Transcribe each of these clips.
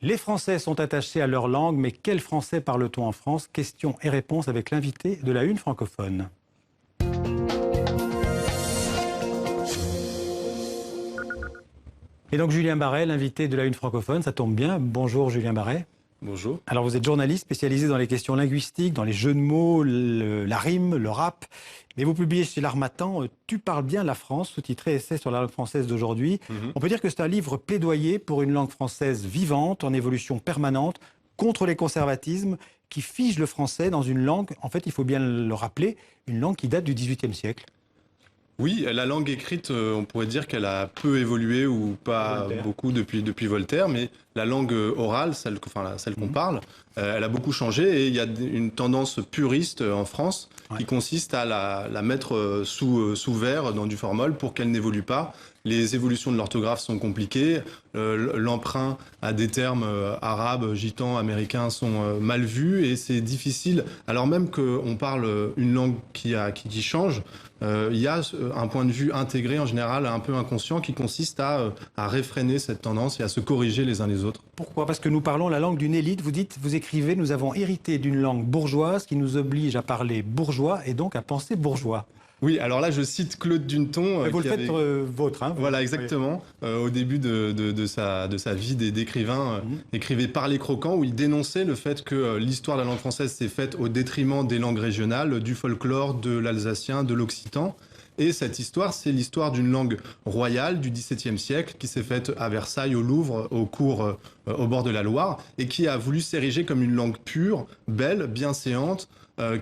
Les Français sont attachés à leur langue, mais quel français parle-t-on en France? Questions et réponses avec l'invité de la Une francophone. Et donc Julien Barret, l'invité de la Une francophone, ça tombe bien. Bonjour Julien Barret. Bonjour. Alors vous êtes journaliste spécialisé dans les questions linguistiques, dans les jeux de mots, la rime, le rap. Mais vous publiez chez l'Harmattan « Tu parles bien la France », sous-titré Essai sur la langue française d'aujourd'hui. On peut dire que c'est un livre plaidoyer pour une langue française vivante, en évolution permanente, contre les conservatismes, qui fige le français dans une langue, en fait il faut bien le rappeler, une langue qui date du XVIIIe siècle. Oui, la langue écrite, on pourrait dire qu'elle a peu évolué ou pas beaucoup depuis Voltaire, mais la langue orale, celle qu'on parle, elle a beaucoup changé et il y a une tendance puriste en France qui consiste à la mettre sous verre dans du formol pour qu'elle n'évolue pas. Les évolutions de l'orthographe sont compliquées, l'emprunt à des termes arabes, gitans, américains sont mal vus et c'est difficile, alors même qu'on parle une langue qui change, il y a un point de vue intégré en général, un peu inconscient, qui consiste à réfréner cette tendance et à se corriger les uns les autres. Pourquoi? Parce que nous parlons la langue d'une élite. Vous écrivez, nous avons hérité d'une langue bourgeoise qui nous oblige à parler bourgeois et donc à penser bourgeois. Oui, alors là, je cite Claude Duneton. Vous le faites vôtre, hein? Voilà, exactement. Oui. Au début de sa vie d'écrivain, écrivait Parler croquant, où il dénonçait le fait que l'histoire de la langue française s'est faite au détriment des langues régionales, du folklore, de l'alsacien, de l'occitan. Et cette histoire, c'est l'histoire d'une langue royale du XVIIe siècle qui s'est faite à Versailles, au Louvre, au au bord de la Loire, et qui a voulu s'ériger comme une langue pure, belle, bienséante,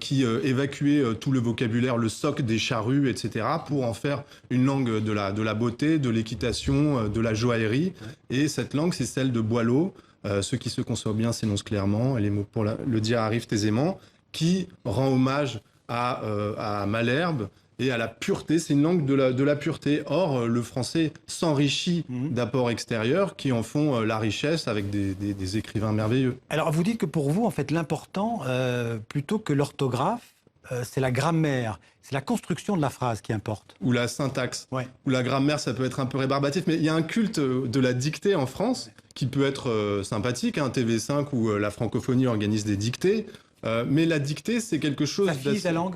qui évacuait tout le vocabulaire, le soc des charrues, etc., pour en faire une langue de la beauté, de l'équitation, de la joaillerie. Et cette langue, c'est celle de Boileau. Ce qui se conçoit bien s'énonce clairement, et les mots pour le dire arrivent aisément, qui rend hommage à Malherbe et à la pureté. C'est une langue de la pureté. Or, le français s'enrichit d'apports extérieurs qui en font la richesse avec des écrivains merveilleux. Alors, vous dites que pour vous, en fait, l'important, plutôt que l'orthographe, c'est la grammaire, c'est la construction de la phrase qui importe. Ou la syntaxe. Ouais. Ou la grammaire, ça peut être un peu rébarbatif, mais il y a un culte de la dictée en France qui peut être sympathique. TV5 ou la francophonie organise des dictées. Mais la dictée, c'est quelque chose... Ça fige la langue ?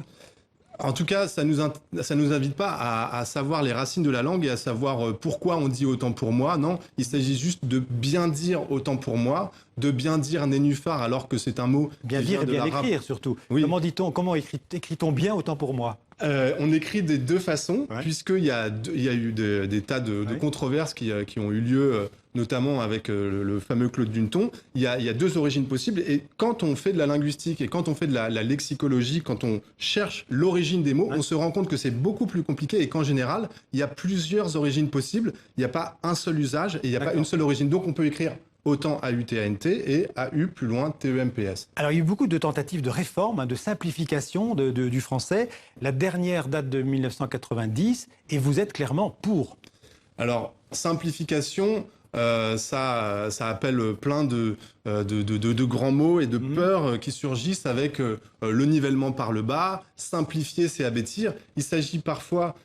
En tout cas, ça nous invite pas à savoir les racines de la langue et à savoir pourquoi on dit autant pour moi. Non, il s'agit juste de bien dire autant pour moi, de bien dire nénuphar alors que c'est un mot bien dire et bien écrire surtout. Oui. Comment écrit-on bien autant pour moi? On écrit des deux façons, puisqu'il y a eu des tas de controverses qui ont eu lieu, notamment avec le fameux Claude Duneton. Il y a deux origines possibles, et quand on fait de la linguistique et quand on fait de la lexicologie, quand on cherche l'origine des mots, on se rend compte que c'est beaucoup plus compliqué et qu'en général, il y a plusieurs origines possibles. Il n'y a pas un seul usage et il n'y a pas une seule origine. Donc on peut écrire autant A-U-T-A-N-T et A-U plus loin T-E-M-P-S. Alors il y a eu beaucoup de tentatives de réforme, de simplification du français. La dernière date de 1990 et vous êtes clairement pour. Alors, simplification, ça appelle plein de grands mots et de peurs qui surgissent avec le nivellement par le bas. Simplifier, c'est abêtir. Il s'agit parfois,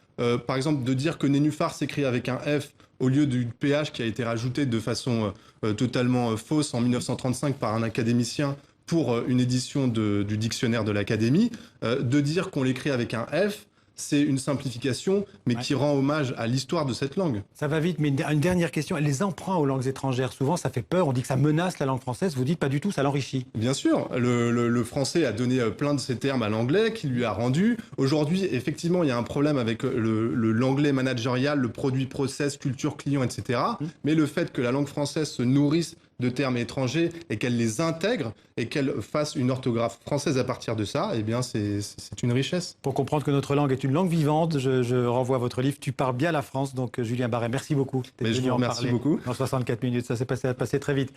par exemple, de dire que nénuphar s'écrit avec un F au lieu du PH qui a été rajouté de façon totalement fausse en 1935 par un académicien pour une édition du dictionnaire de l'Académie, de dire qu'on l'écrit avec un F, c'est une simplification, mais qui rend hommage à l'histoire de cette langue. Ça va vite, mais une dernière question. Les emprunts aux langues étrangères, souvent, ça fait peur. On dit que ça menace la langue française. Vous dites pas du tout, ça l'enrichit. Bien sûr. Le français a donné plein de ces termes à l'anglais, qui lui a rendu. Aujourd'hui, effectivement, il y a un problème avec l'anglais managérial, le produit process, culture client, etc. Mais le fait que la langue française se nourrisse de termes étrangers et qu'elle les intègre et qu'elle fasse une orthographe française à partir de ça, eh bien c'est une richesse. Pour comprendre que notre langue est une langue vivante, je renvoie à votre livre « Tu parles bien la France ». Donc Julien Barret, merci beaucoup. Mais je vous remercie beaucoup. En 64 minutes, ça s'est passé très vite.